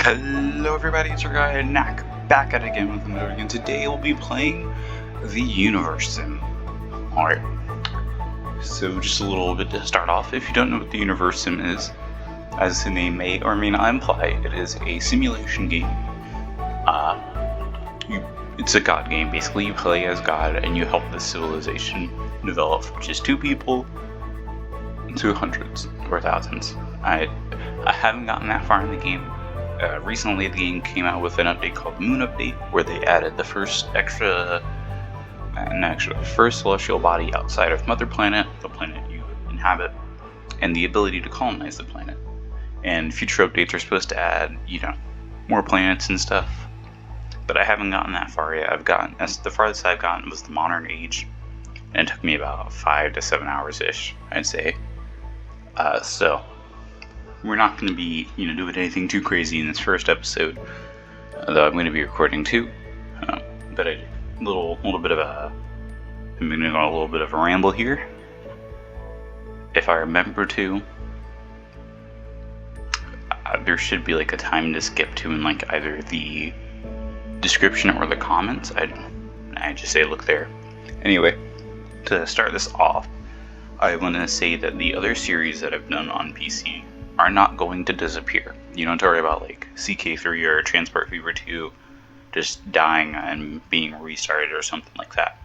Hello everybody, it's your guy Nnac, back at it again with another video, and today we'll be playing the Universim. Alright, so just a little bit to start off. If you don't know what the Universim is, as the name may or may not imply, it is a simulation game. It's a god game. Basically, you play as God and you help the civilization develop from just 2 people to hundreds or thousands. I haven't gotten that far in the game. Recently the game came out with an update called Moon Update, where they added the first first celestial body outside of Mother Planet, the planet you inhabit, and the ability to colonize the planet. And future updates are supposed to add, more planets and stuff. But I haven't gotten that far yet. The farthest I've gotten was the modern age, and it took me about 5 to 7 hours-ish, I'd say. So we're not going to be, doing anything too crazy in this first episode, though I'm going to be recording too. But I'm going to go a little bit of a ramble here, if I remember to. There should be like a time to skip to in like either the description or the comments. I just say look there. Anyway, to start this off, I want to say that the other series that I've done on PC are not going to disappear. You don't have to worry about like CK3 or Transport Fever 2 just dying and being restarted or something like that.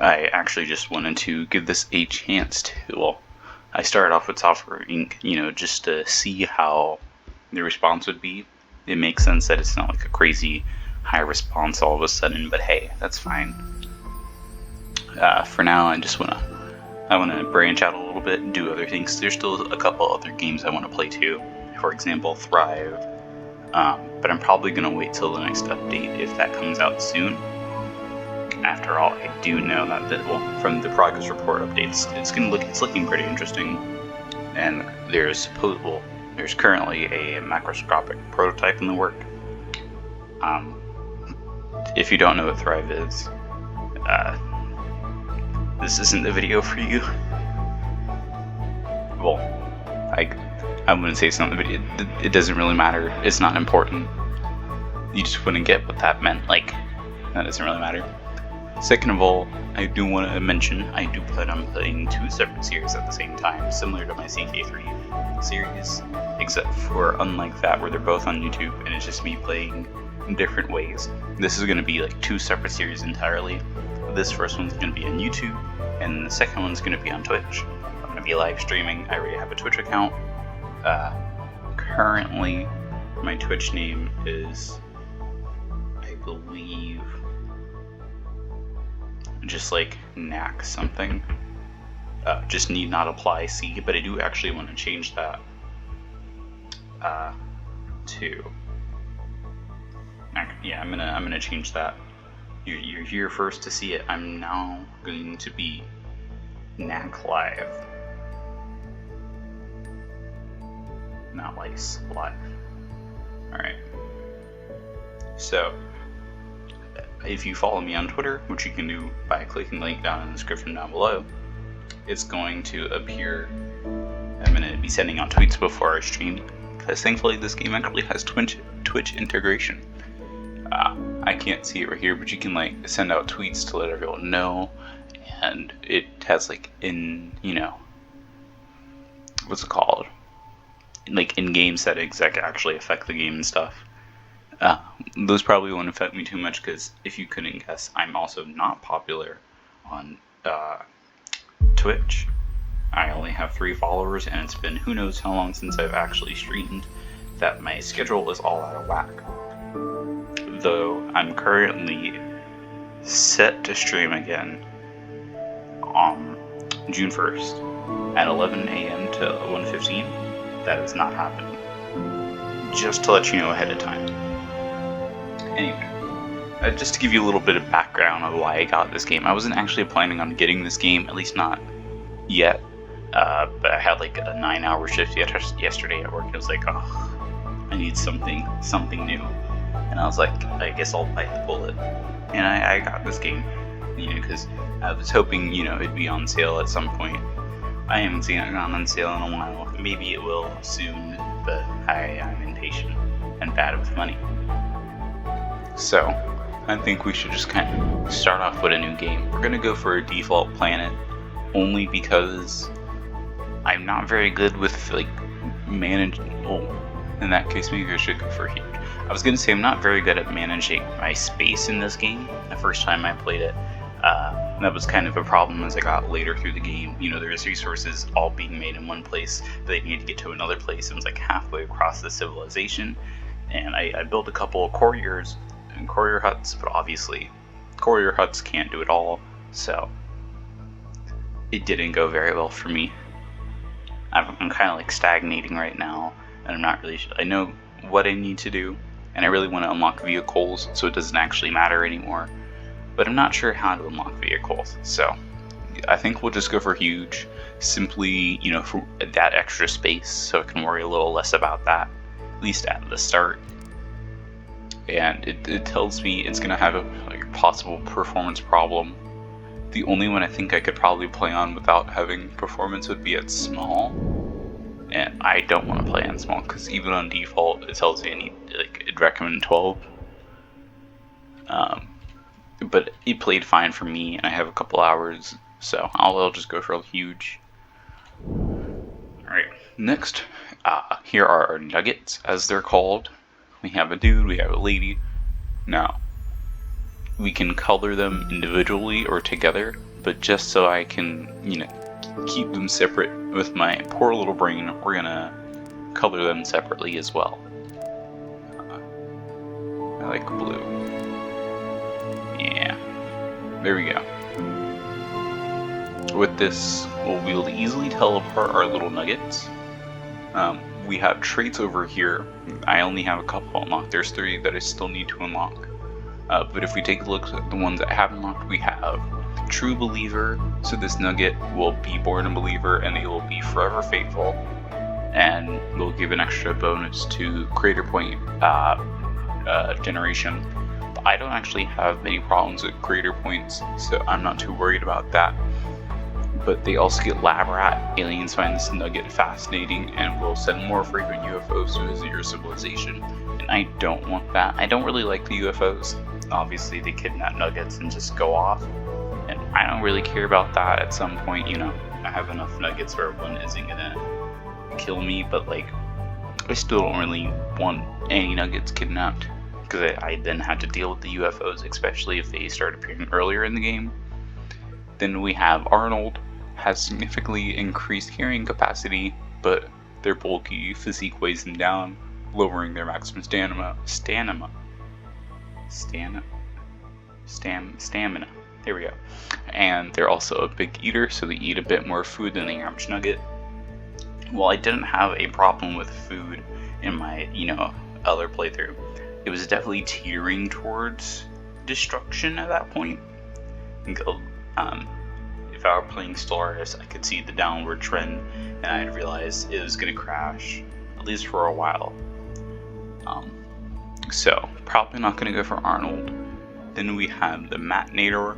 I actually just wanted to give this a chance to, I started off with Software Inc., just to see how the response would be. It makes sense that it's not like a crazy high response all of a sudden, but hey, that's fine. For now, I want to branch out a little bit and do other things. There's still a couple other games I want to play too. For example, Thrive. But I'm probably going to wait till the next update if that comes out soon. After all, I do know that from the progress report updates, it's looking pretty interesting. And there's currently a macroscopic prototype in the work. If you don't know what Thrive is, this isn't the video for you. Well, I wouldn't say it's not the video. It doesn't really matter. It's not important. You just wouldn't get what that meant. Like, that doesn't really matter. Second of all, I do want to mention I do plan on playing 2 separate series at the same time, similar to my CK3 series, except for unlike that where they're both on YouTube and it's just me playing in different ways. This is going to be like 2 separate series entirely. This first one's going to be on YouTube, and the second one's going to be on Twitch. I'm going to be live streaming. I already have a Twitch account. Currently, my Twitch name is, I believe, just like Nnac something. Just need not apply C, but I do actually want to change that to. Yeah, I'm gonna change that. You're here first to see it. I'm now going to be Nnac Live. Not Lice, Live. Alright. So, if you follow me on Twitter, which you can do by clicking the link down in the description down below, it's going to appear. I'm going to be sending out tweets before I stream, because thankfully this game actually has Twitch integration. I can't see it right here, but you can send out tweets to let everyone know, and it has what's it called? In-game settings that actually affect the game and stuff. Those probably won't affect me too much, because if you couldn't guess, I'm also not popular on Twitch. I only have 3 followers, and it's been who knows how long since I've actually streamed that my schedule is all out of whack. Though I'm currently set to stream again on June 1st at 11 a.m. to 1:15. That has not happened. Just to let you know ahead of time. Anyway, just to give you a little bit of background of why I got this game. I wasn't actually planning on getting this game, at least not yet. But I had like a 9-hour shift yesterday at work. I was like, oh, I need something new. And I was like, I guess I'll bite the bullet. And I got this game, because I was hoping, it'd be on sale at some point. I haven't seen it gone on sale in a while. Maybe it will soon, but I'm impatient. and bad with money. So I think we should just kind of start off with a new game. We're gonna go for a default planet only because I'm not very good with like managing. Oh, in that case, maybe I should go for huge. I was gonna say I'm not very good at managing my space in this game. The first time I played it, that was kind of a problem as I got later through the game. You know, there's resources all being made in one place, but they need to get to another place. It was like halfway across the civilization, and I built a couple of couriers and courier huts, but obviously courier huts can't do it all, so it didn't go very well for me. I'm kind of like stagnating right now, and I'm not really sure. I know what I need to do, and I really want to unlock vehicles so it doesn't actually matter anymore, but I'm not sure how to unlock vehicles. So I think we'll just go for huge, simply, you know, for that extra space, so I can worry a little less about that, at least at the start. And it tells me it's gonna have a like possible performance problem. The only one I think I could probably play on without having performance would be at small, and I don't want to play on small because even on default it tells me I need, like, it recommend 12. But it played fine for me, and I have a couple hours, so I'll just go for a huge. Alright, next, here are our nuggets, as they're called. We have a dude, we have a lady. Now, we can color them individually or together, but just so I can, you know, keep them separate with my poor little brain, we're gonna color them separately as well. I like blue. Yeah, there we go. With this, we'll easily tell apart our little nuggets. We have traits over here. I only have a couple unlocked. There's 3 that I still need to unlock. But if we take a look at the ones that I have unlocked, we have True Believer. So this nugget will be born a believer, and they will be forever faithful. And we'll give an extra bonus to Creator Point generation. But I don't actually have many problems with Creator Points, so I'm not too worried about that. But they also get Lab Rat. Aliens find this nugget fascinating and will send more frequent UFOs to visit your civilization. And I don't want that. I don't really like the UFOs. Obviously, they kidnap nuggets and just go off. And I don't really care about that. At some point, you know, I have enough nuggets where one isn't gonna kill me. But, like, I still don't really want any nuggets kidnapped, because I then had to deal with the UFOs, especially if they start appearing earlier in the game. Then we have Arnold. Has significantly increased carrying capacity, but their bulky physique weighs them down, lowering their maximum stamina. There we go. And they're also a big eater, so they eat a bit more food than the average nugget. While I didn't have a problem with food in my, you know, other playthrough, it was definitely teetering towards destruction at that point. If I were playing Stellaris, I could see the downward trend, and I'd realize it was going to crash, at least for a while. So, probably not going to go for Arnold. Then we have the Matinator.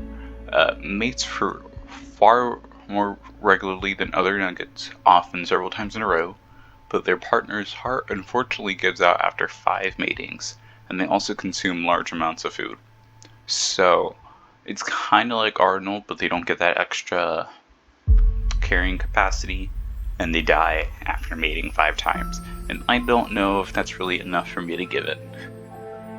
Mates for far more regularly than other nuggets, often several times in a row, but their partner's heart unfortunately gives out after 5 matings, and they also consume large amounts of food. So, it's kind of like Arnold, but they don't get that extra carrying capacity, and they die after mating 5 times. And I don't know if that's really enough for me to give it.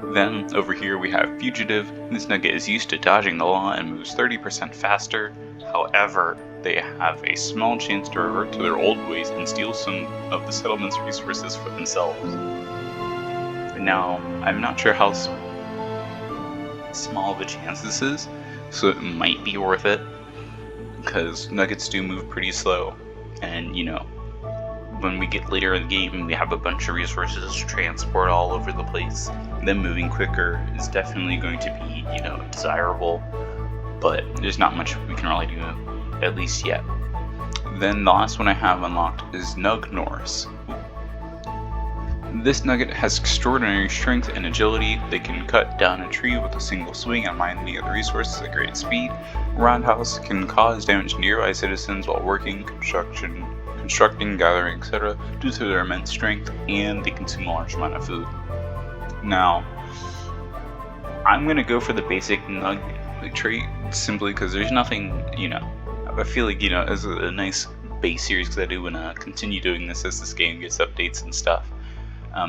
Then, over here we have Fugitive. This nugget is used to dodging the law and moves 30% faster. However, they have a small chance to revert to their old ways and steal some of the settlement's resources for themselves. Now, I'm not sure how small of a chance this is, so it might be worth it, because nuggets do move pretty slow, and, you know, when we get later in the game, we have a bunch of resources to transport all over the place. Them moving quicker is definitely going to be, you know, desirable, but there's not much we can really do, at least yet. Then the last one I have unlocked is Nug Norris. This nugget has extraordinary strength and agility. They can cut down a tree with a single swing and mine any other resources at great speed. Roundhouse can cause damage to nearby citizens while working, constructing, gathering, etc. due to their immense strength, and they consume a large amount of food. Now, I'm gonna go for the basic nugget trait simply because there's nothing, I feel like, as a nice base series, because I do want to continue doing this as this game gets updates and stuff.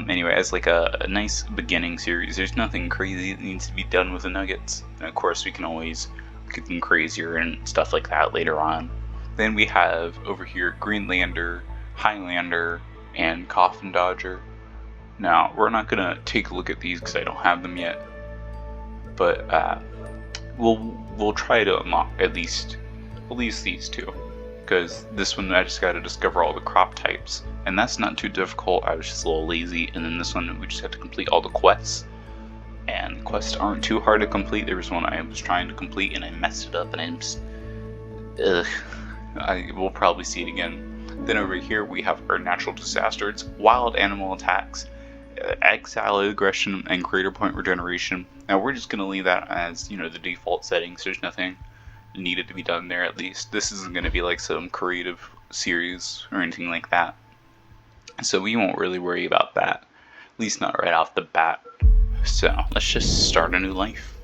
Anyway, as like a nice beginning series, there's nothing crazy that needs to be done with the nuggets. And of course, we can always get them crazier and stuff like that later on. Then we have over here Greenlander, Highlander, and Coffin Dodger. Now, we're not gonna take a look at these because I don't have them yet, but we'll try to unlock at least these two, because this one I just got to discover all the crop types, and that's not too difficult. I was just a little lazy. And then this one we just have to complete all the quests, and the quests aren't too hard to complete. There was one I was trying to complete and I messed it up, and I'm just I will probably see it again. Then over here we have our natural disaster. It's wild animal attacks, exile aggression, and greater point regeneration. Now we're just going to leave that as, the default settings. There's nothing needed to be done there, at least. This isn't going to be like some creative series or anything like that, so we won't really worry about that, at least not right off the bat. So let's just start a new life.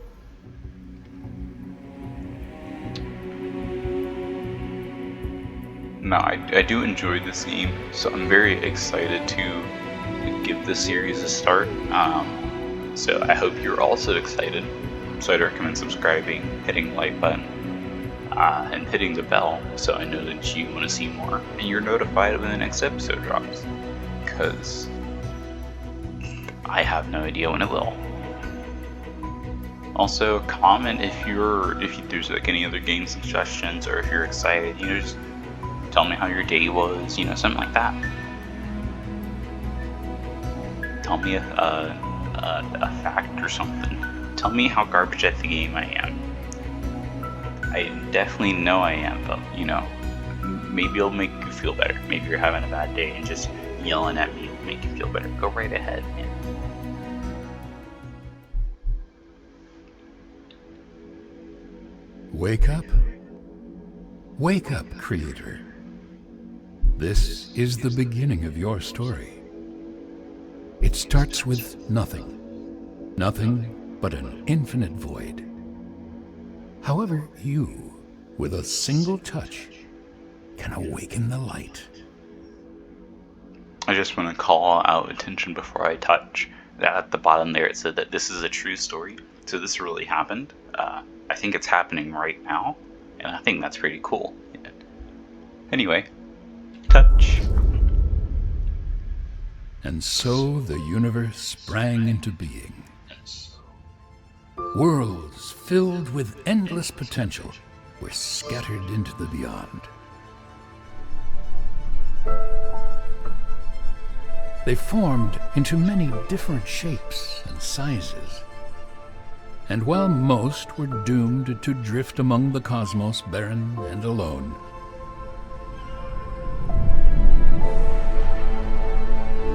Now, I do enjoy this game, so I'm very excited to give this series a start. So I hope you're also excited. So I'd recommend subscribing, hitting the like button, and hitting the bell so I know that you want to see more and you're notified when the next episode drops, because I have no idea when it will. Also, comment if there's like any other game suggestions, or if you're excited, just tell me how your day was, something like that. Tell me a fact or something. Tell me how garbage at the game I am. I definitely know I am, but maybe it'll make you feel better. Maybe you're having a bad day and just yelling at me will make you feel better. Go right ahead, man. Wake up. Wake up, creator. This is the beginning of your story. It starts with nothing. Nothing but an infinite void. However, you, with a single touch, can awaken the light. I just want to call out attention before I touch that at the bottom there it said that this is a true story. So this really happened. I think it's happening right now, and I think that's pretty cool. Anyway, touch. And so the universe sprang into being. Worlds filled with endless potential were scattered into the beyond. They formed into many different shapes and sizes. And while most were doomed to drift among the cosmos barren and alone,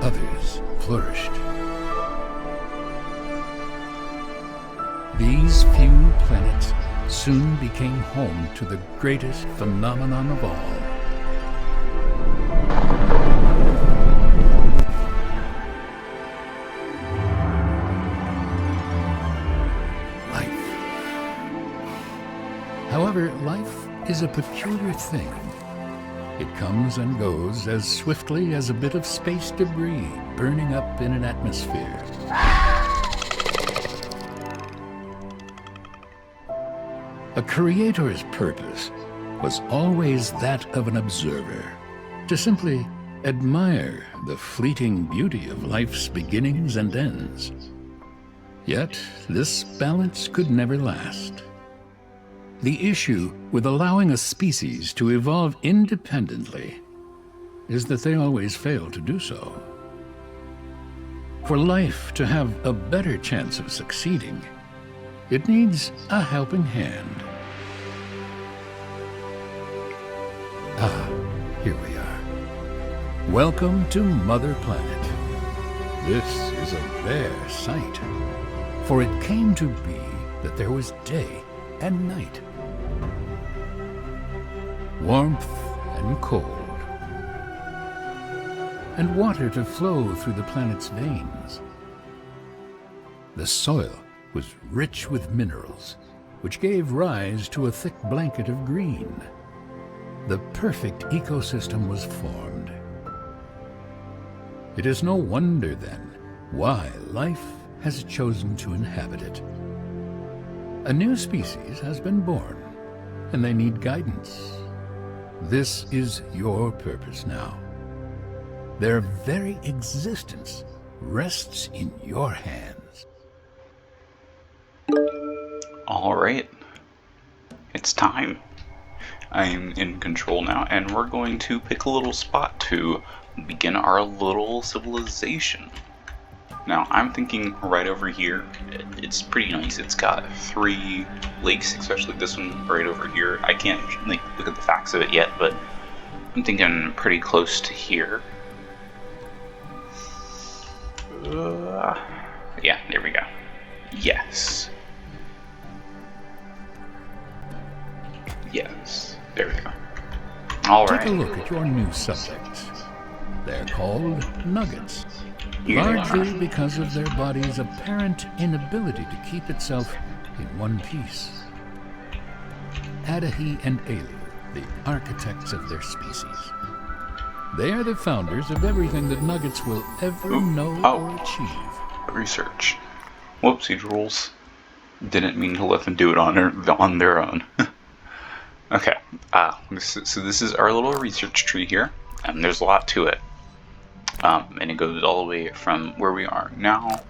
others flourished. These few planets soon became home to the greatest phenomenon of all. Life. However, life is a peculiar thing. It comes and goes as swiftly as a bit of space debris burning up in an atmosphere. A creator's purpose was always that of an observer, to simply admire the fleeting beauty of life's beginnings and ends. Yet, this balance could never last. The issue with allowing a species to evolve independently is that they always fail to do so. For life to have a better chance of succeeding, it needs a helping hand. Ah, here we are. Welcome to Mother Planet. This is a rare sight, for it came to be that there was day and night, warmth and cold, and water to flow through the planet's veins. The soil was rich with minerals, which gave rise to a thick blanket of green. The perfect ecosystem was formed. It is no wonder, then, why life has chosen to inhabit it. A new species has been born, and they need guidance. This is your purpose now. Their very existence rests in your hands. All right, it's time. I am in control now, and we're going to pick a little spot to begin our little civilization. Now, I'm thinking right over here. It's pretty nice. It's got 3 lakes, especially this one right over here. I can't look at the facts of it yet, but I'm thinking pretty close to here. Yeah, there we go. Yes. Yes, there we go. All right. Take a look at your new subjects. They're called nuggets, Here they largely are. because of their body's apparent inability to keep itself in one piece. Adahi and Alu, the architects of their species. They are the founders of everything that nuggets will ever know or achieve. Research. Whoopsie rules. Didn't mean to let them do it on their own. Okay. So this is our little research tree here, and there's a lot to it. And it goes all the way from where we are now,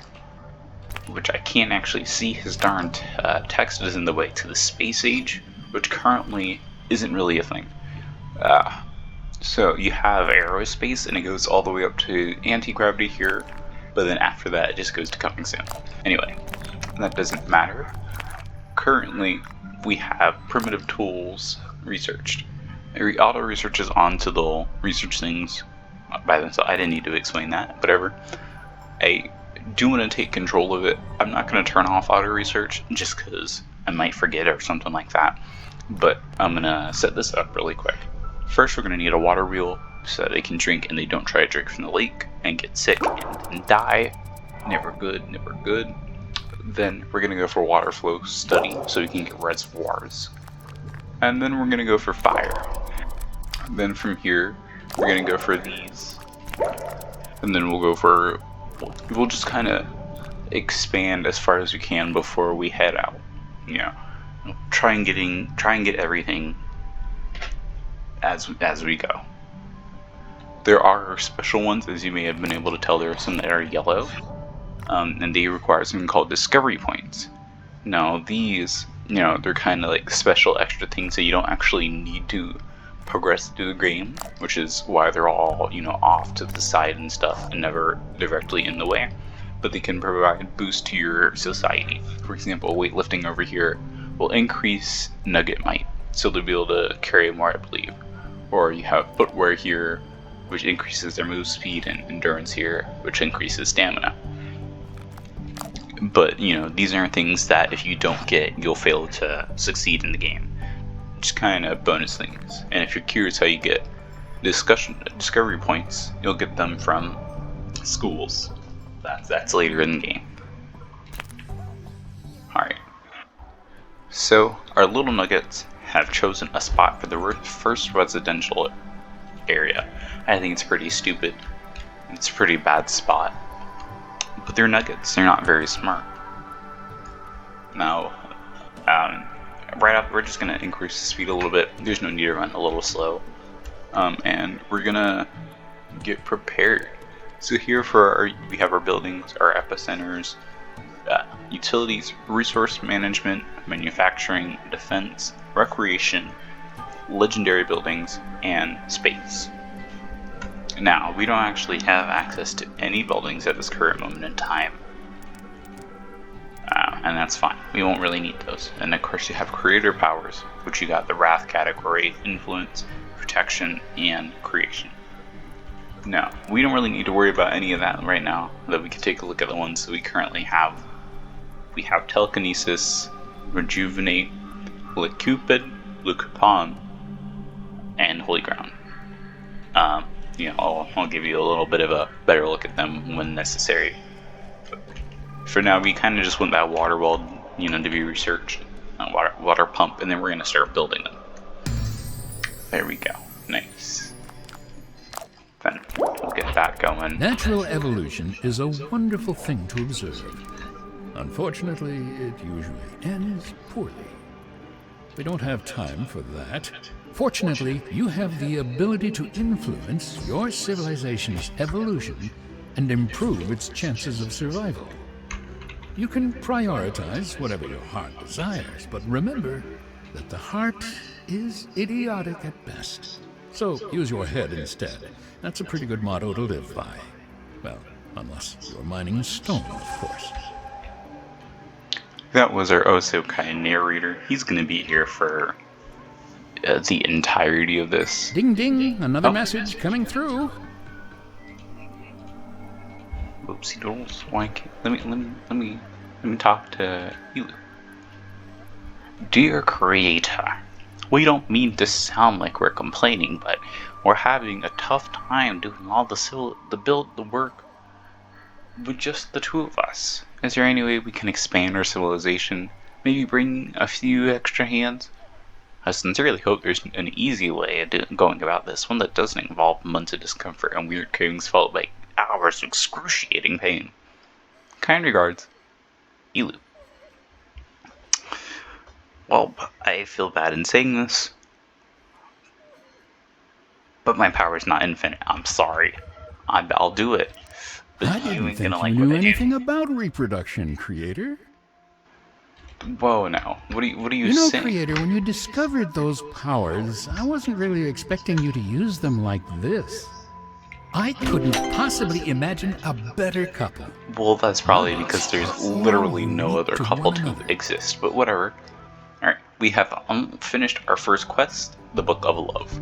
which I can't actually see. His darn text is in the way, to the space age, which currently isn't really a thing. So you have aerospace, and it goes all the way up to anti-gravity here, but then after that it just goes to coming soon. Anyway, that doesn't matter. Currently, we have primitive tools researched. It auto researches onto the research things by themselves. I didn't need to explain that, whatever. I do want to take control of it. I'm not going to turn off auto research just because I might forget or something like that, but I'm going to set this up really quick. First, we're going to need a water wheel so that they can drink and they don't try to drink from the lake and get sick and die. Never good, never good. Then we're going to go for water flow study so we can get reservoirs. And then we're going to go for fire. Then from here, we're going to go for these. And then we'll just kind of expand as far as we can before we head out. You know, try and get everything as we go. There are special ones, as you may have been able to tell. There are some that are yellow, and they require something called discovery points. Now these, they're kind of like special extra things that you don't actually need to progress through the game, which is why they're all, off to the side and stuff and never directly in the way. But they can provide boost to your society. For example, weightlifting over here will increase nugget might, so they'll be able to carry more, I believe. Or you have footwear here, which increases their move speed, and endurance here, which increases stamina. But, these aren't things that if you don't get, you'll fail to succeed in the game. Just kind of bonus things. And if you're curious how you get discovery points, you'll get them from schools. That's later in the game. Alright. So, our little nuggets have chosen a spot for the first residential area. I think it's pretty stupid. It's a pretty bad spot. But they're nuggets, they're not very smart. Now, right up, we're just going to increase the speed a little bit. There's no need to run a little slow. And we're going to get prepared. So here we have our buildings, our epicenters, utilities, resource management, manufacturing, defense, recreation, legendary buildings, and space. Now, we don't actually have access to any buildings at this current moment in time. And that's fine. We won't really need those. And of course you have creator powers, which you got the Wrath category, influence, protection, and creation. Now, we don't really need to worry about any of that right now, but we can take a look at the ones that we currently have. We have telekinesis, rejuvenate, Cupid, Lucupon, and Holy Ground. I'll give you a little bit of a better look at them when necessary. For now, we kind of just want that water well, you know, to be researched. Water pump, and then we're going to start building them. There we go. Nice. Then we'll get that going. Natural evolution is a wonderful thing to observe. Unfortunately, it usually ends poorly. We don't have time for that. Fortunately, you have the ability to influence your civilization's evolution and improve its chances of survival. You can prioritize whatever your heart desires, but remember that the heart is idiotic at best. So use your head instead. That's a pretty good motto to live by. Well, unless you're mining stone, of course. That was our oh-so kind narrator. He's going to be here for the entirety of this. Ding ding, another message coming through. Oopsie doodles. Why can't, let me talk to you. Dear Creator, we don't mean to sound like we're complaining, but we're having a tough time doing all the work with just the two of us. Is there any way we can expand our civilization? Maybe bring a few extra hands? I sincerely hope there's an easy way of going about this, one that doesn't involve months of discomfort and weird cravings followed by hours of excruciating pain. Kind regards, Elu. Well, I feel bad in saying this, but my power is not infinite. I'm sorry. I'll do it. But I didn't think you knew anything about reproduction, Creator. Whoa, no. What are you You know, saying? Creator, when you discovered those powers, I wasn't really expecting you to use them like this. I couldn't possibly imagine a better couple. Well, that's probably because there's literally no other couple to exist, but whatever. Alright, we have finished our first quest, the Book of Love.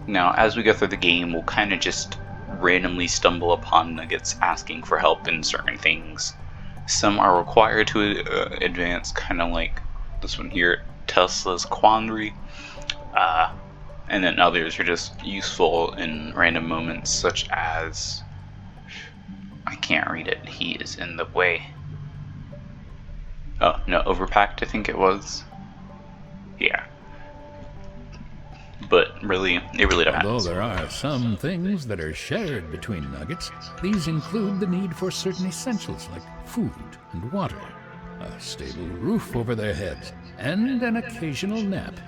Now, as we go through the game, we'll kind of just randomly stumble upon nuggets asking for help in certain things. Some are required to advance, kind of like this one here, Tesla's Quandary. And then others are just useful in random moments, such as... I can't read it. He is in the way. Oh, no, Overpacked, I think it was. Yeah. But really, it really depends. Although there are some things that are shared between nuggets, these include the need for certain essentials like food and water, a stable roof over their heads, and an occasional nap.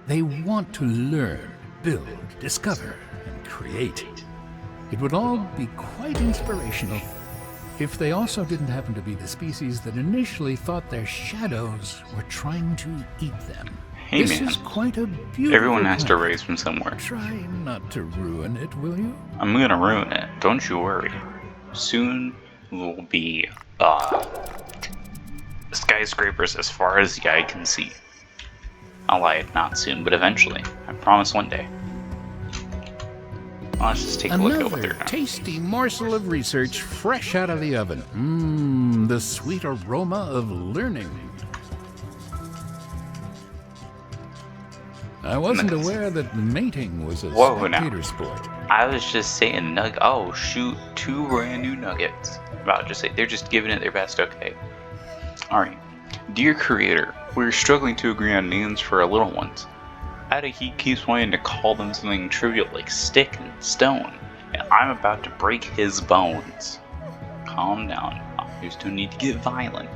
They want to learn, build, discover, and create. It would all be quite inspirational if they also didn't happen to be the species that initially thought their shadows were trying to eat them. Hey, this man. is quite a beautiful Everyone has to planet. raise from somewhere. Try not to ruin it, will you? I'm gonna ruin it. Don't you worry. Soon will be skyscrapers as far as the eye can see. I'll lie, not soon, but eventually. I promise one day. Let's just take a look at what they're Another doing. tasty morsel of research fresh out of the oven. Mmm, the sweet aroma of learning. I wasn't aware that mating was a Whoa, now. spectator sport. I was just saying oh shoot, 2 brand new nuggets. About to say, they're just giving it their best, okay. Alright. Dear Creator, we're struggling to agree on names for our little ones. He keeps wanting to call them something trivial like stick and stone, and I'm about to break his bones. Calm down, there's no need to get violent.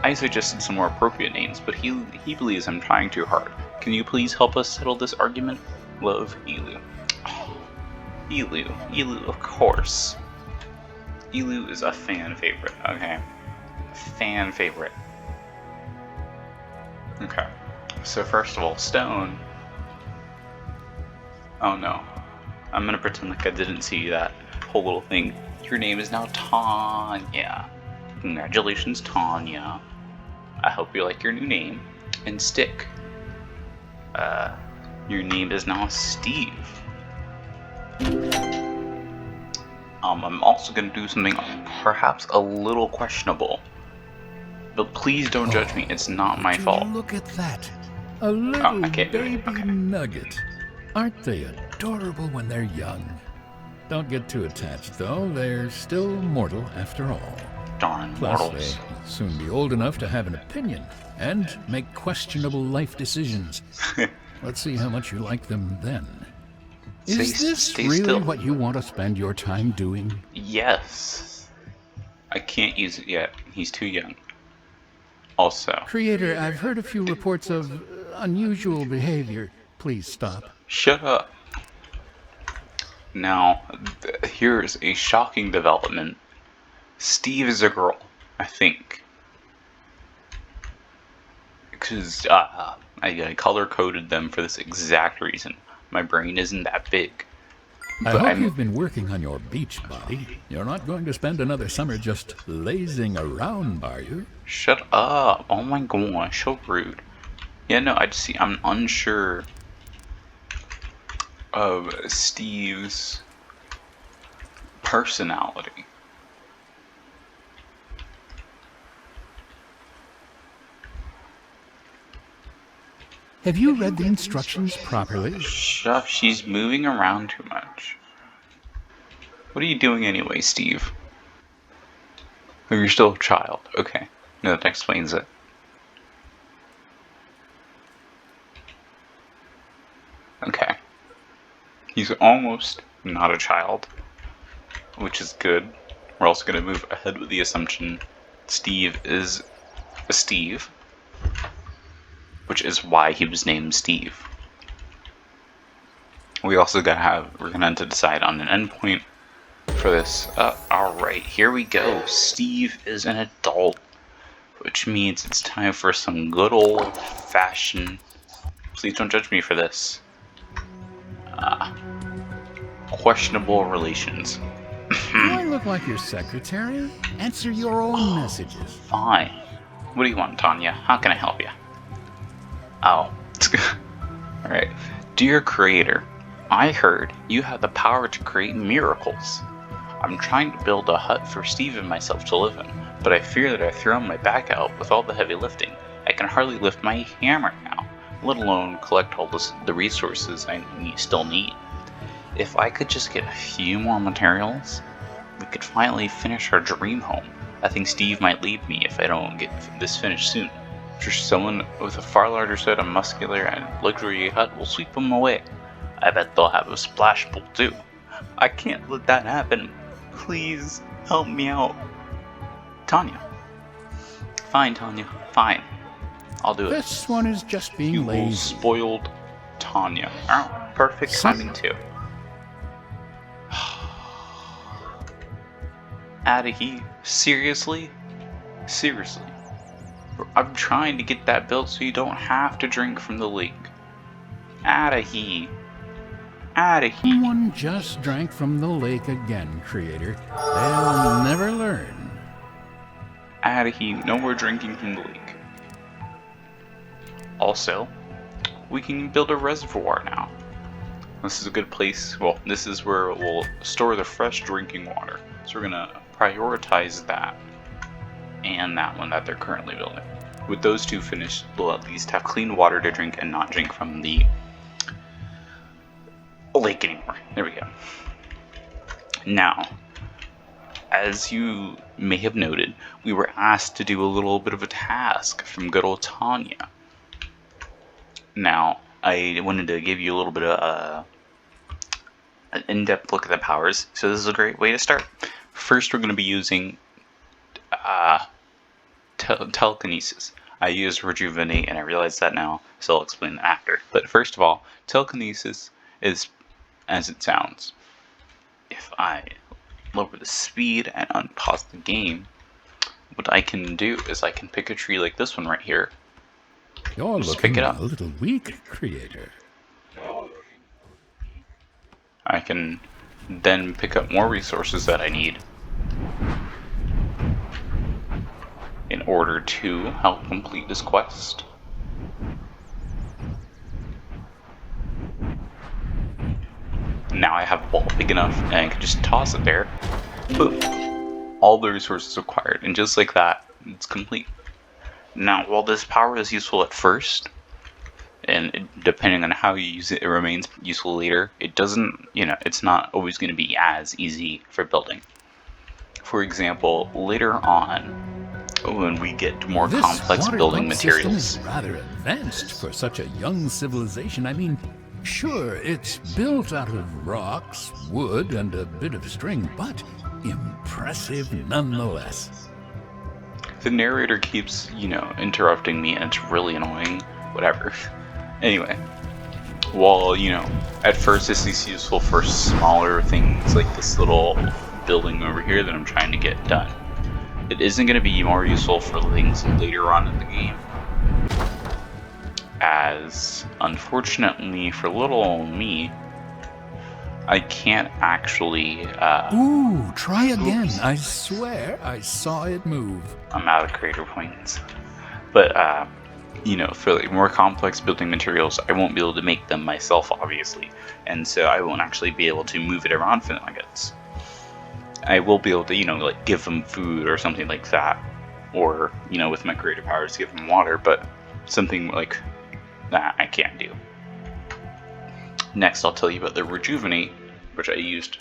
I suggested some more appropriate names, but he believes I'm trying too hard. Can you please help us settle this argument? Love, Elu. Oh, Elu, of course. Elu is a fan favorite, okay? Fan favorite. Okay. So first of all, stone. Oh no. I'm gonna pretend like I didn't see that whole little thing. Your name is now Tanya. Congratulations, Tanya. I hope you like your new name. And stick. Your name is now Steve. I'm also gonna do something perhaps a little questionable. But please don't judge me, it's not my fault. Look at that. A little I can't do baby it. Okay. nugget. Aren't they adorable when they're young? Don't get too attached, though. They're still mortal after all. Darn Plus, mortals. they'll soon be old enough to have an opinion and make questionable life decisions. Let's see how much you like them then. Is this Stay really still. what you want to spend your time doing? Yes. I can't use it yet. He's too young. Also. Creator, I've heard a few reports of unusual behavior. Please stop. Shut up. Now, here's a shocking development. Steve is a girl, I think. Because I color-coded them for this exact reason. My brain isn't that big. I hope you've been working on your beach body. You're not going to spend another summer just lazing around, are you? Shut up. Oh my gosh, so rude. Yeah, no, I'm unsure of Steve's personality. Have you read the instructions properly? Shut, she's moving around too much. What are you doing anyway, Steve? Oh, you're still a child. Okay. No, that explains it. Okay. He's almost not a child, which is good. We're also going to move ahead with the assumption Steve is a Steve, which is why he was named Steve. We also we're going to have to decide on an endpoint for this. Alright, here we go. Steve is an adult, which means it's time for some good old-fashioned, please don't judge me for this, questionable relations. Do I look like your secretary? Answer your own messages. Fine. What do you want, Tanya? How can I help you? Oh. Alright. Dear Creator, I heard you have the power to create miracles. I'm trying to build a hut for Steve and myself to live in, but I fear that I've thrown my back out with all the heavy lifting. I can hardly lift my hammer now, let alone collect all the resources I still need. If I could just get a few more materials, we could finally finish our dream home. I think Steve might leave me if I don't get this finished soon. Just someone with a far larger set of muscular and luxury hut will sweep them away. I bet they'll have a splash pool too. I can't let that happen. Please help me out. Tanya. Fine, Tanya. Fine. I'll do it. This one is just being You lazy. spoiled Tanya. Oh, perfect timing too. Outta here. Seriously? Seriously. I'm trying to get that built so you don't have to drink from the lake. Outta here. Outta here. Someone just drank from the lake again, Creator. They'll never learn. Outta here. No more drinking from the lake. Also, we can build a reservoir now. This is a good place. Well, this is where we'll store the fresh drinking water. So we're gonna prioritize that and that one that they're currently building. With those two finished, we'll at least have clean water to drink and not drink from the lake anymore. There we go. Now, as you may have noted, we were asked to do a little bit of a task from good old Tanya. Now, I wanted to give you a little bit of an in-depth look at the powers, so this is a great way to start. First, we're going to be using telekinesis. I used rejuvenate, and I realize that now, so I'll explain that after. But first of all, telekinesis is as it sounds. If I lower the speed and unpause the game, what I can do is I can pick a tree like this one right here. You're Just looking pick it up. a little weak, Creator. I can then pick up more resources that I need in order to help complete this quest. Now I have a ball big enough and I can just toss it there. Boom. All the resources acquired, and just like that, it's complete. Now, while this power is useful at first, and depending on how you use it, it remains useful later, it doesn't, it's not always going to be as easy for building. For example, later on, when we get to more This complex water building pump system materials. is rather advanced for such a young civilization. I mean, sure, it's built out of rocks, wood, and a bit of string, but impressive nonetheless. The narrator keeps, interrupting me, and it's really annoying. Whatever. Anyway, while, at first this is useful for smaller things like this little building over here that I'm trying to get done, it isn't going to be more useful for things later on in the game. As, unfortunately for little old me, I can't actually, Ooh, try again. Oops. I swear I saw it move. I'm out of creator points. But, for like more complex building materials, I won't be able to make them myself, obviously. And so I won't actually be able to move it around for nuggets. I will be able to, give them food or something like that. Or, with my creative powers, give them water, but something like that I can't do. Next, I'll tell you about the Rejuvenate, which I used.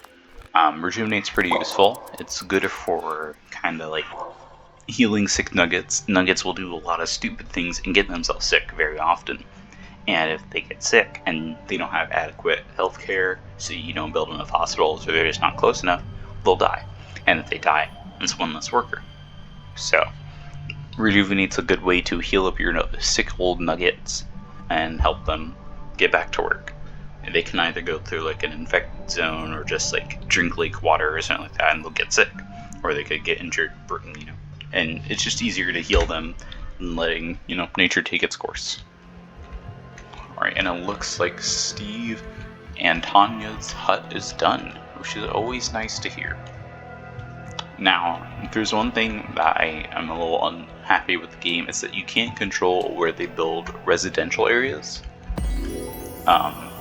Rejuvenate's pretty useful. It's good for kind of like healing sick nuggets. Nuggets will do a lot of stupid things and get themselves sick very often. And if they get sick and they don't have adequate health care, so you don't build enough hospitals or they're just not close enough, they'll die. And if they die, it's one less worker. So, Rejuvenate's a good way to heal up your sick old nuggets and help them get back to work. They can either go through like an infected zone or just like drink lake water or something like that and they'll get sick. Or they could get injured, and it's just easier to heal them than letting, nature take its course. Alright, and it looks like Steve and Tanya's hut is done, which is always nice to hear. Now, if there's one thing that I am a little unhappy with the game, is that you can't control where they build residential areas.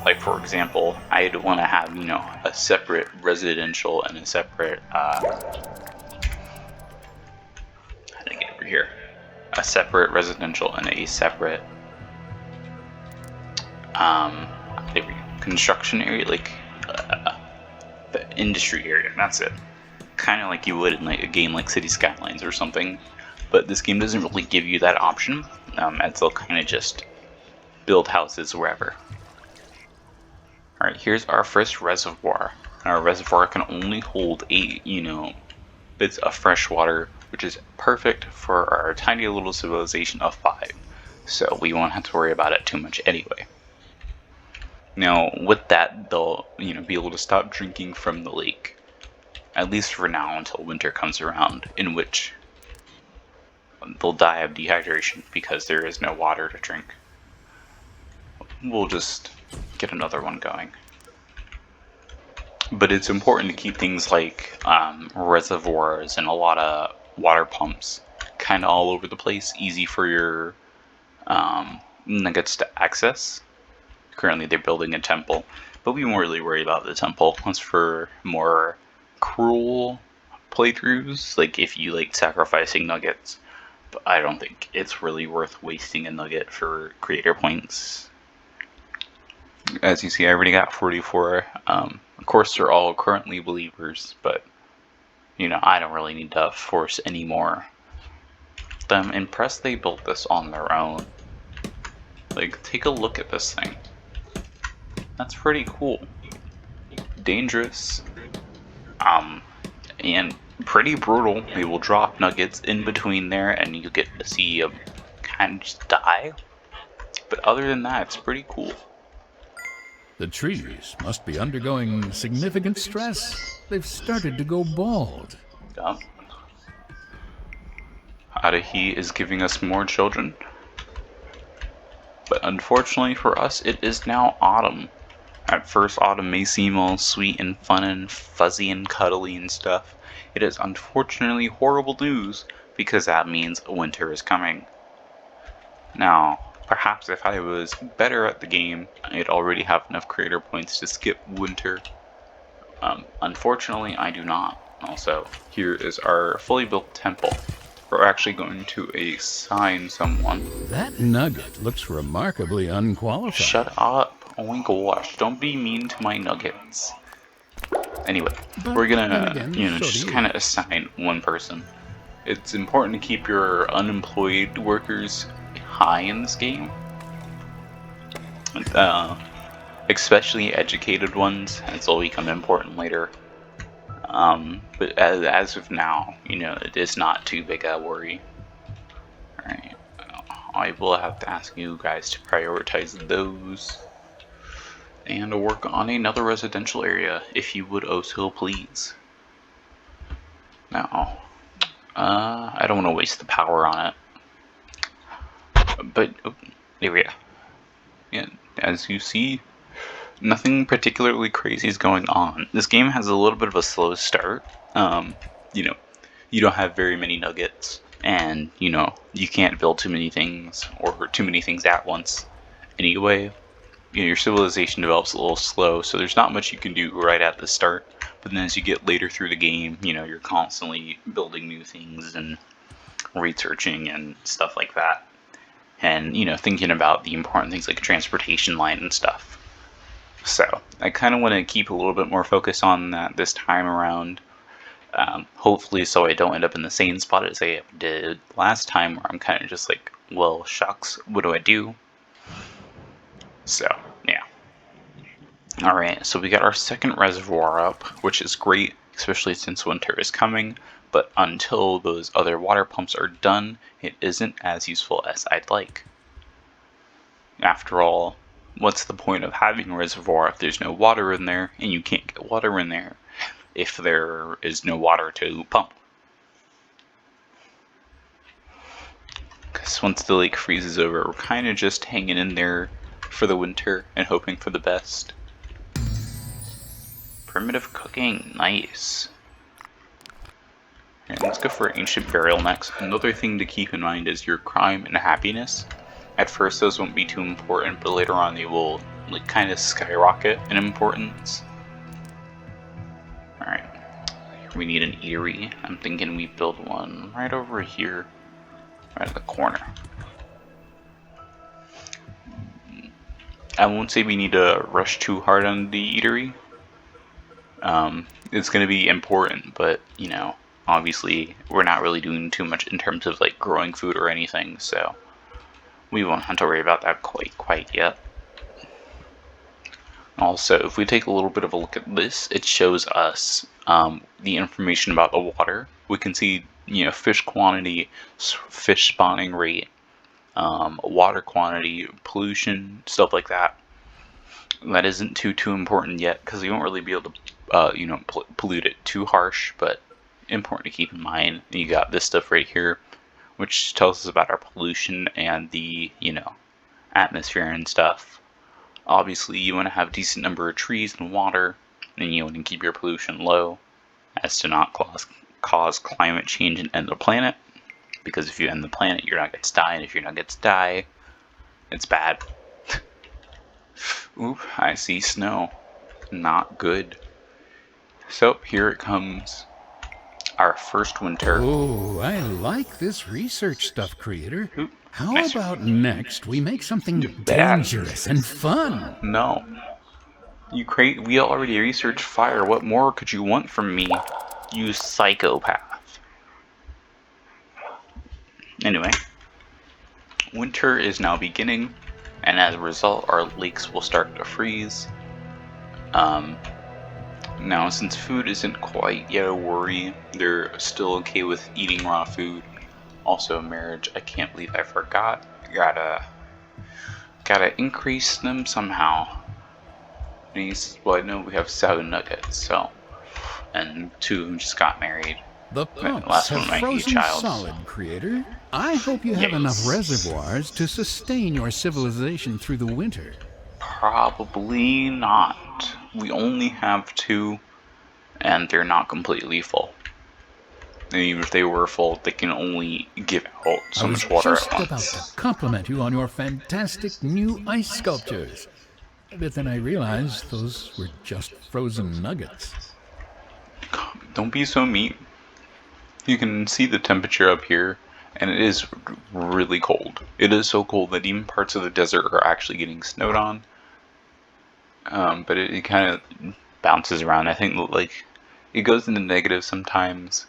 Like, for example, I'd want to have, a separate residential and a separate, how did I get over here? A separate residential and a separate, construction area, like, the industry area, that's it. Kind of like you would in like a game like City Skylines or something, but this game doesn't really give you that option, as they'll kind of just build houses wherever. Alright, here's our first reservoir. Our reservoir can only hold 8, bits of fresh water, which is perfect for our tiny little civilization of 5. So we won't have to worry about it too much anyway. Now, with that, they'll, be able to stop drinking from the lake. At least for now, until winter comes around, in which they'll die of dehydration because there is no water to drink. We'll just get another one going. But it's important to keep things like reservoirs and a lot of water pumps kind of all over the place, easy for your nuggets to access. Currently they're building a temple, but we won't really worry about the temple. That's for more cruel playthroughs, like if you like sacrificing nuggets. But I don't think it's really worth wasting a nugget for creator points. As you see, I already got 44. Of course, they're all currently believers, but I don't really need to force any more. I'm impressed they built this on their own. Like, take a look at this thing. That's pretty cool. Dangerous. And pretty brutal. They will drop nuggets in between there, and you get to see them kind of just die. But other than that, it's pretty cool. The trees must be undergoing significant stress. They've started to go bald. Yep. Adahi is giving us more children. But unfortunately for us, it is now autumn. At first, autumn may seem all sweet and fun and fuzzy and cuddly and stuff. It is unfortunately horrible news, because that means winter is coming. Now, perhaps if I was better at the game, I'd already have enough creator points to skip winter. Unfortunately, I do not. Also, here is our fully built temple. We're actually going to assign someone. That nugget looks remarkably unqualified. Shut up. Oh my gosh, don't be mean to my nuggets. Anyway, But we're then gonna, again, so do just you. kind of assign one person. It's important to keep your unemployed workers high in this game. Uh, Especially educated ones, as they'll become important later. But as of now, it is not too big a worry. Alright, I will have to ask you guys to prioritize those and work on another residential area, if you would so please. Now, I don't want to waste the power on it, but there we go. Yeah, as you see, nothing particularly crazy is going on. This game has a little bit of a slow start. You know, you don't have very many nuggets, and you can't build too many things or too many things at once. Anyway, your civilization develops a little slow, so there's not much you can do right at the start. But then as you get later through the game, you're constantly building new things and researching and stuff like that. And, thinking about the important things like a transportation line and stuff. So, I kind of want to keep a little bit more focus on that this time around. Hopefully, so I don't end up in the same spot as I did last time, where I'm kind of just like, well, shucks, what do I do? So, yeah. Alright, so we got our second reservoir up, which is great, especially since winter is coming, but until those other water pumps are done, it isn't as useful as I'd like. After all, what's the point of having a reservoir if there's no water in there, and you can't get water in there if there is no water to pump? Because once the lake freezes over, we're kind of just hanging in there for the winter and hoping for the best. Primitive cooking, nice. Here, let's go for ancient burial next. Another thing to keep in mind is your crime and happiness. At first those won't be too important, but later on they will kind of skyrocket in importance. Alright, we need an eatery. I'm thinking we build one right over here, right in the corner. I won't say we need to rush too hard on the eatery. It's going to be important, but obviously we're not really doing too much in terms of growing food or anything, so we won't have to worry about that quite yet. Also, if we take a little bit of a look at this, it shows us the information about the water. We can see fish quantity, fish spawning rate, water quantity, pollution, stuff like that. That isn't too important yet, because we won't really be able to pollute it too harsh, but important to keep in mind. You got this stuff right here, which tells us about our pollution and the atmosphere and stuff. Obviously, you want to have a decent number of trees and water, and you want to keep your pollution low, as to not cause climate change and end the planet. Because if you end the planet, your nuggets die, and if your nuggets die, it's bad. Oop, I see snow. Not good. So, here it comes. Our first winter. Oh, I like this research stuff, creator. Oop, How nice. about next we make something Bad. dangerous and fun? No. We already researched fire. What more could you want from me, you psychopath? Anyway. Winter is now beginning, and as a result, our lakes will start to freeze. Now, since food isn't quite yet a worry, they're still okay with eating raw food. Also, marriage, I can't believe I forgot. Gotta increase them somehow. Well, I know we have 7 nuggets, so, and 2 of them just got married. The Last pumps one have might be a frozen child. solid, creator. I hope you have enough Yes. reservoirs to sustain your civilization through the winter. Probably not. We only have 2, and they're not completely full. And even if they were full, they can only give out so I was much water just at about once. to compliment you on your fantastic new ice sculptures. But then I realized those were just frozen nuggets. Don't be so mean. You can see the temperature up here, and it is really cold. It is so cold that even parts of the desert are actually getting snowed on. But it kind of bounces around. I think like it goes into negative sometimes.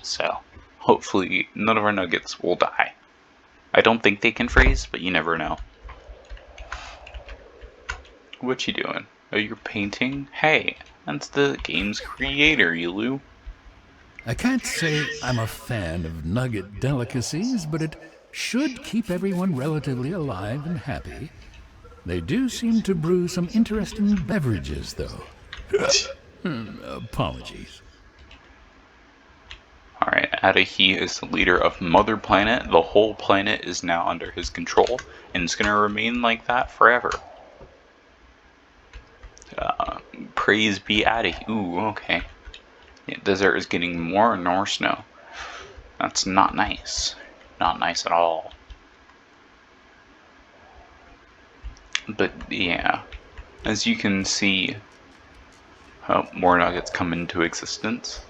So hopefully none of our nuggets will die. I don't think they can freeze, but you never know. What you doing? Oh, you're painting? Hey, that's the game's creator, Yulu. I can't say I'm a fan of nugget delicacies, but it should keep everyone relatively alive and happy. They do seem to brew some interesting beverages, though. Apologies. Alright, Adahi is the leader of Mother Planet. The whole planet is now under his control, and it's going to remain like that forever. Praise be Adahi. Ooh, okay. Yeah, desert is getting more and more snow. That's not nice. Not nice at all. But yeah, as you can see, more nuggets come into existence.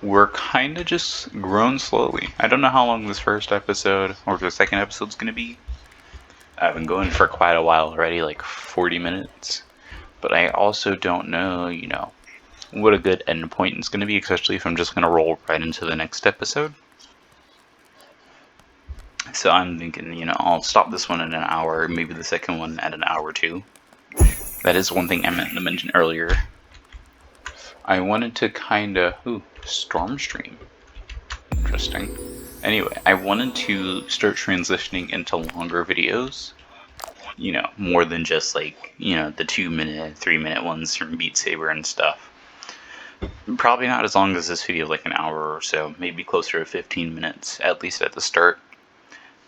We're kind of just growing slowly. I don't know how long this first episode or the second episode's going to be. I've been going for quite a while already, like 40 minutes. But I also don't know, what a good end point is going to be, especially if I'm just going to roll right into the next episode. So I'm thinking, I'll stop this one at an hour, maybe the second one at an hour too. That is one thing I meant to mention earlier. I wanted to StormStream. Interesting. Anyway, I wanted to start transitioning into longer videos. More than just the 2-minute, 3-minute ones from Beat Saber and stuff. Probably not as long as this video, like an hour or so, maybe closer to 15 minutes, at least at the start.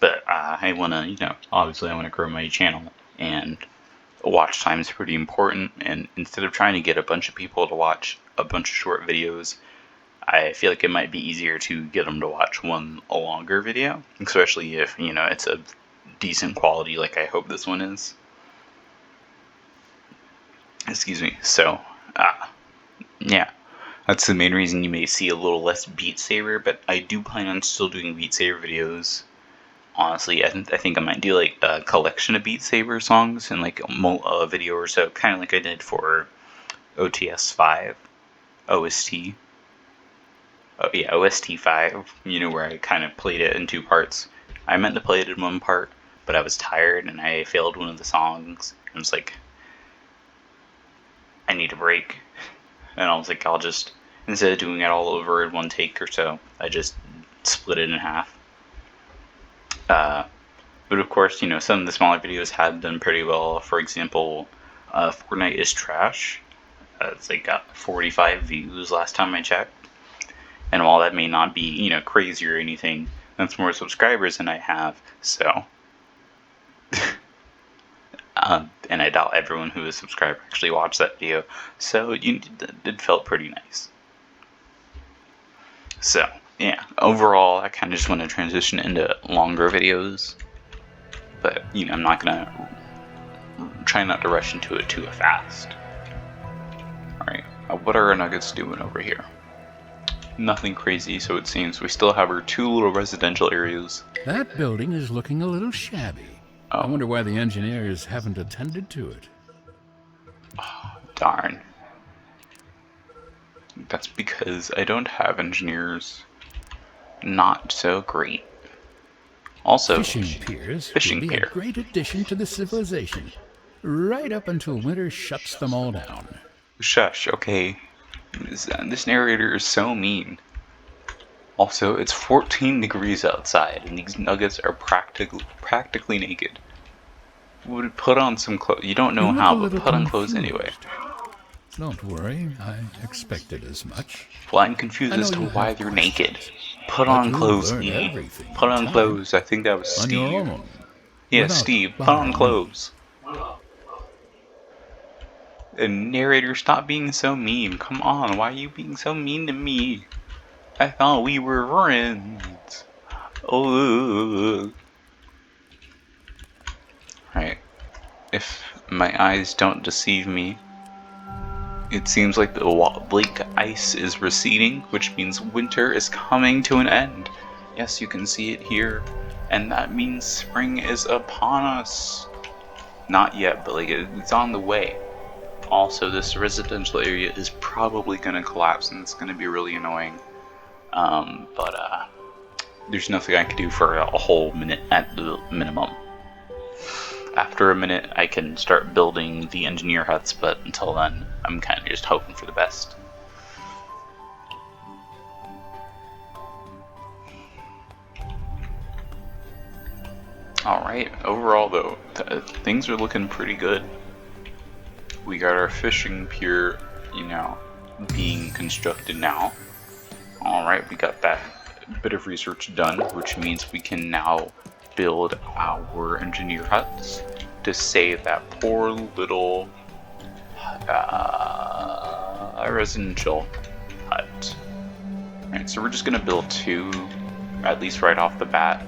But I want to, obviously I want to grow my channel, and watch time is pretty important, and instead of trying to get a bunch of people to watch a bunch of short videos, I feel like it might be easier to get them to watch a longer video, especially if, it's a decent quality like I hope this one is. Excuse me. So, yeah. That's the main reason you may see a little less Beat Saber, but I do plan on still doing Beat Saber videos. Honestly, I think I might do like a collection of Beat Saber songs in like a video or so, kind of like I did for OTS 5, OST. Oh yeah, OST 5, where I kind of played it in 2 parts. I meant to play it in 1 part, but I was tired and I failed one of the songs. I was like, I need a break. And I was like, I'll just, instead of doing it all over in 1 take or so, I just split it in half. But of course, some of the smaller videos have done pretty well. For example, Fortnite is Trash. It's like got 45 views last time I checked. And while that may not be, crazy or anything, that's more subscribers than I have, so. And I doubt everyone who is subscribed actually watched that video, so it felt pretty nice. So, yeah, overall, I kind of just want to transition into longer videos, but, I'm not going to try not to rush into it too fast. Alright, what are our nuggets doing over here? Nothing crazy, so it seems. We still have our 2 little residential areas. That building is looking a little shabby. Oh. I wonder why the engineers haven't attended to it. Oh, darn. That's because I don't have engineers. Not so great. Also, fishing piers will be a great addition to the civilization, right up until winter shuts them all down. Shush, okay. This narrator is so mean. Also, it's 14 degrees outside, and these nuggets are practically naked. Would put on some clothes. You don't know how, but put on clothes anyway. Don't worry, I expected as much. Well, I'm confused as to why they're naked. Put on clothes, Lee. Put on clothes. I think that was Steve. Yeah, Steve, put on clothes. And narrator, stop being so mean. Come on, why are you being so mean to me? I thought we were friends. Oh. Right. If my eyes don't deceive me, it seems like the lake ice is receding, which means winter is coming to an end. Yes, you can see it here. And that means spring is upon us. Not yet, but it's on the way. Also, this residential area is probably going to collapse and it's going to be really annoying. But there's nothing I can do for a whole minute at the minimum. After a minute, I can start building the engineer huts, but until then, I'm kind of just hoping for the best. Alright, overall though, things are looking pretty good. We got our fishing pier, being constructed now. Alright, we got that bit of research done, which means we can now build our engineer huts to save that poor little residential hut. Alright, so we're just gonna build 2, at least right off the bat,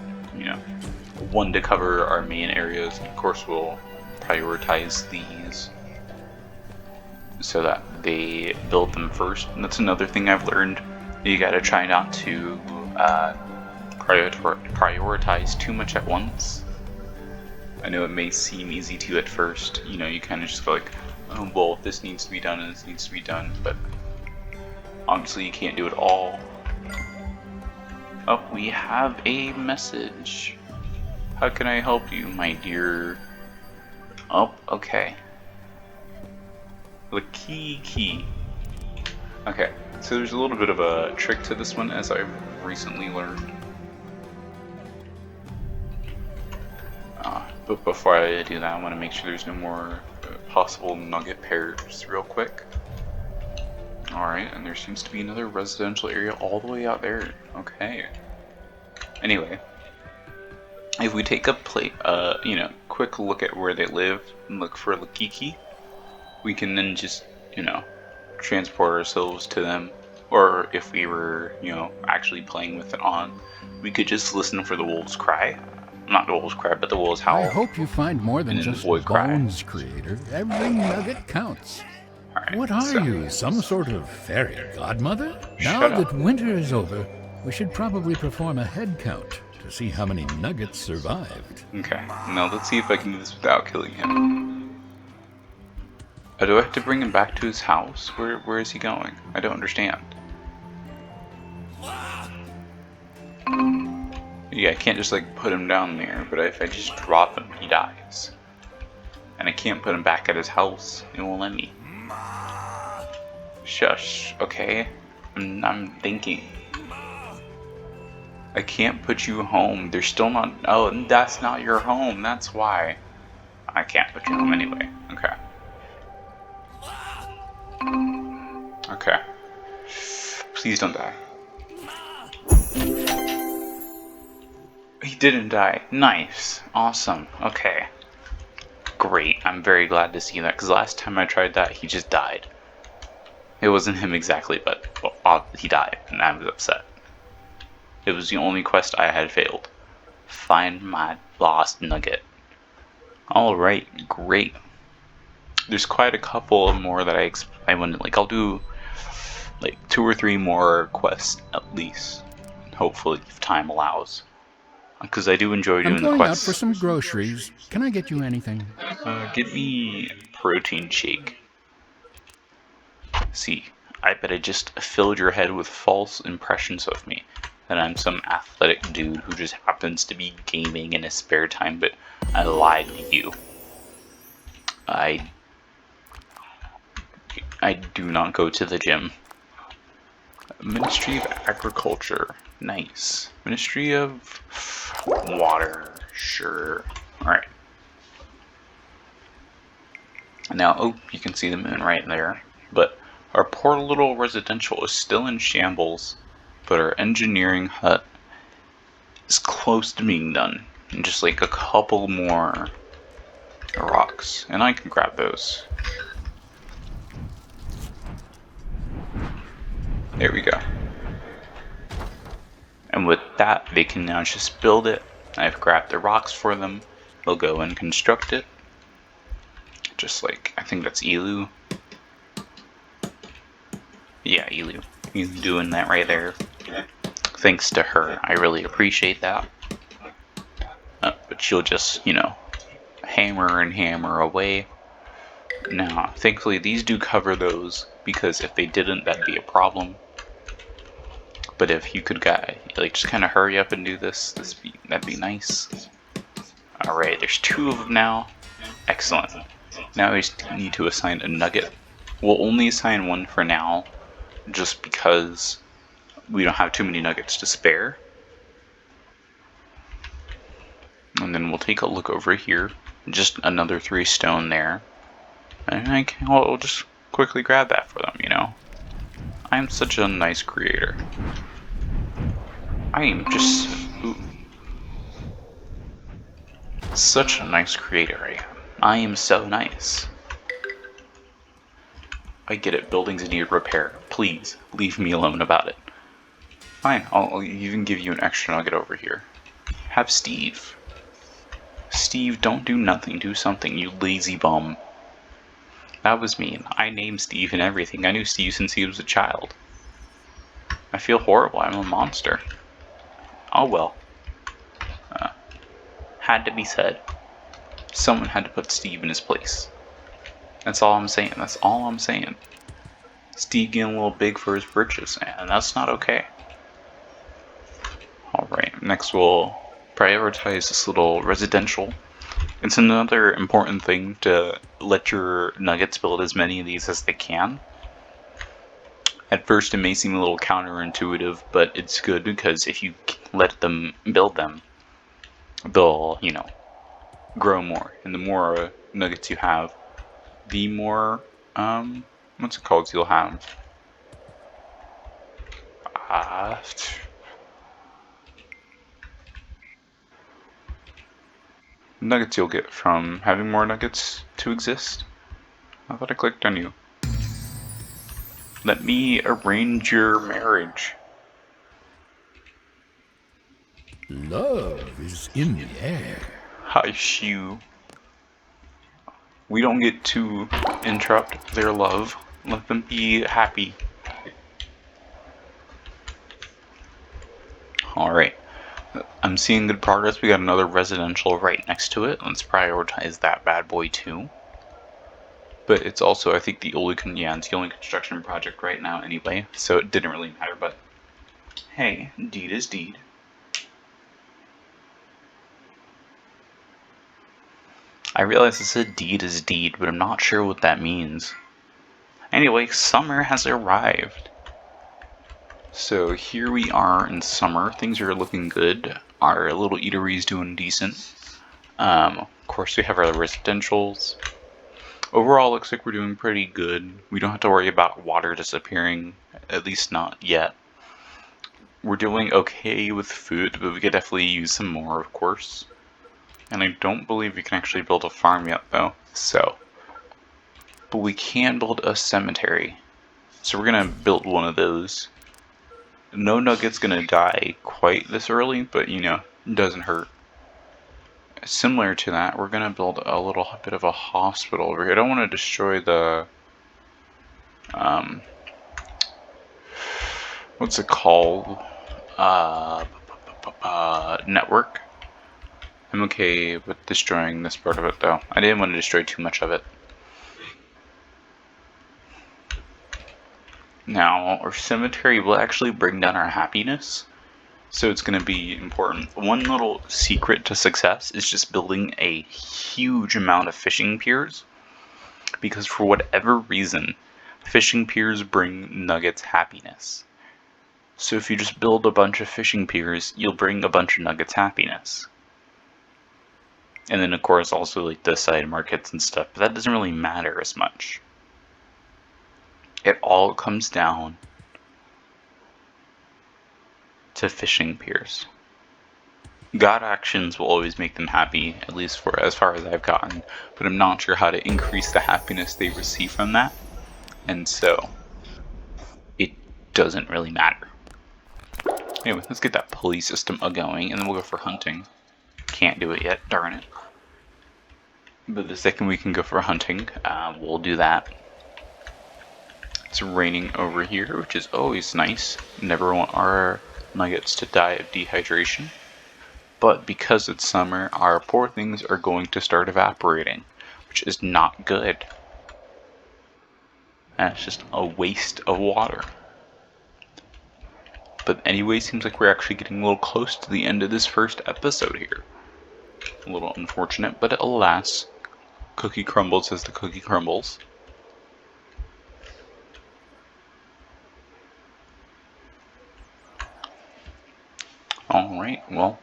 one to cover our main areas, and of course we'll prioritize these so that they build them first. And that's another thing I've learned. You gotta try not to prioritize too much at once. I know it may seem easy to at first, you kind of just go like, oh well, this needs to be done and this needs to be done, but obviously you can't do it all. Oh, we have a message. How can I help you, my dear? Oh, okay. The key. Okay, so there's a little bit of a trick to this one, as I've recently learned. But before I do that, I want to make sure there's no more possible nugget pairs real quick. Alright, and there seems to be another residential area all the way out there. Okay. Anyway, if we take a quick look at where they live and look for Lakiki, we can then just, transport ourselves to them. Or if we were, actually playing with it on, we could just listen for the wolves cry. Not the wolves cry, but the wolves howl. I hope you find more than just bones, creator. Every nugget counts. Right, what are you, some sort of fairy godmother? Now Shut up. that winter is over, we should probably perform a head count to see how many nuggets survived. Okay, now let's see if I can do this without killing him. Do I have to bring him back to his house? Where is he going? I don't understand. Yeah, I can't just put him down there, but if I just drop him, he dies. And I can't put him back at his house. It won't let me. Shush, okay? I'm thinking. I can't put you home. They're still not. Oh, that's not your home. That's why. I can't put you home anyway. Okay. Okay. Please don't die. He didn't die. Nice. Awesome. Okay. Great. I'm very glad to see that, because last time I tried that, he just died. It wasn't him exactly, but he died, and I was upset. It was the only quest I had failed. Find my lost nugget. Alright, great. There's quite a couple more that I want to, I'll do 2 or 3 more quests at least. Hopefully, if time allows. Because I do enjoy doing the quests. I'm going out for some groceries. Can I get you anything? Give me protein shake. See, I bet I just filled your head with false impressions of me. That I'm some athletic dude who just happens to be gaming in his spare time, but I lied to you. I do not go to the gym. Ministry of Agriculture. Nice. Ministry of Water. Sure. Alright. Now, oh, you can see the moon right there. But our poor little residential is still in shambles. But our engineering hut is close to being done. And just a couple more rocks. And I can grab those. There we go. And with that, they can now just build it. I've grabbed the rocks for them. They'll go and construct it. Just I think that's Elu. Yeah, Elu. He's doing that right there. Thanks to her. I really appreciate that. But she'll just, hammer and hammer away. Now, thankfully, these do cover those, because if they didn't, that'd be a problem. But if you could, just kind of hurry up and do this, that'd be nice. Alright, there's 2 of them now. Excellent. Now we just need to assign a nugget. We'll only assign 1 for now, just because we don't have too many nuggets to spare. And then we'll take a look over here. Just another 3 stone there. And we'll just quickly grab that for them, you know. I'm such a nice creator. I am just such a nice creator I am. I am so nice. I get it, buildings need repair. Please, leave me alone about it. Fine, I'll even give you an extra nugget over here. Have Steve. Steve, don't do nothing, do something, you lazy bum. That was mean. I named Steve and everything. I knew Steve since he was a child. I feel horrible, I'm a monster. Oh well. Had to be said. Someone had to put Steve in his place. That's all I'm saying. That's all I'm saying. Steve getting a little big for his britches, and that's not okay. Alright, next we'll prioritize this little residential. It's another important thing to let your nuggets build as many of these as they can. At first it may seem a little counterintuitive, but it's good because if you let them build them, they'll, you know, grow more. And the more nuggets you have, the more, what's it called, you'll have. Nuggets you'll get from having more nuggets to exist. I thought I clicked on you. Let me arrange your marriage. Love is in the air. Hush you. We don't get to interrupt their love. Let them be happy. Alright. I'm seeing good progress. We got another residential right next to it. Let's prioritize that bad boy too. But it's also, I think, it's the only construction project right now anyway, so it didn't really matter, but hey, deed is deed. I realize it said deed is deed, but I'm not sure what that means. Anyway, summer has arrived. So here we are in summer. Things are looking good. Our little eatery is doing decent. Of course, we have our residentials. Overall, looks like we're doing pretty good. We don't have to worry about water disappearing, at least not yet. We're doing okay with food, but we could definitely use some more, of course. And I don't believe we can actually build a farm yet, though. But we can build a cemetery. So we're gonna build one of those. No nugget's gonna die quite this early, but you know, it doesn't hurt. Similar to that, we're gonna build a little bit of a hospital over here. I don't want to destroy the what's it called? Network. I'm okay with destroying this part of it though. I didn't want to destroy too much of it. Now, our cemetery will actually bring down our happiness. So it's going to be important. One little secret to success is just building a huge amount of fishing piers. Because for whatever reason, fishing piers bring nuggets happiness. So if you just build a bunch of fishing piers, you'll bring a bunch of nuggets happiness. And then of course also like the side markets and stuff, but that doesn't really matter as much. It all comes down to fishing piers. God actions will always make them happy, at least for as far as I've gotten, but I'm not sure how to increase the happiness they receive from that, and so it doesn't really matter. Anyway, let's get that pulley system going, and then we'll go for hunting. Can't do it yet, darn it. But the second we can go for hunting, we'll do that. It's raining over here, which is always nice. Never want our nuggets to die of dehydration. But because it's summer, our poor things are going to start evaporating, which is not good. That's just a waste of water. But anyway, seems like we're actually getting a little close to the end of this first episode here. A little unfortunate, but alas, cookie crumbles as the cookie crumbles. Alright, well,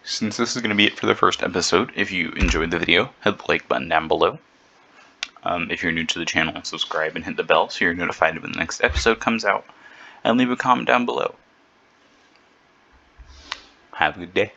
since this is going to be it for the first episode, if you enjoyed the video, hit the like button down below. If you're new to the channel, subscribe and hit the bell so you're notified when the next episode comes out. And leave a comment down below. Have a good day.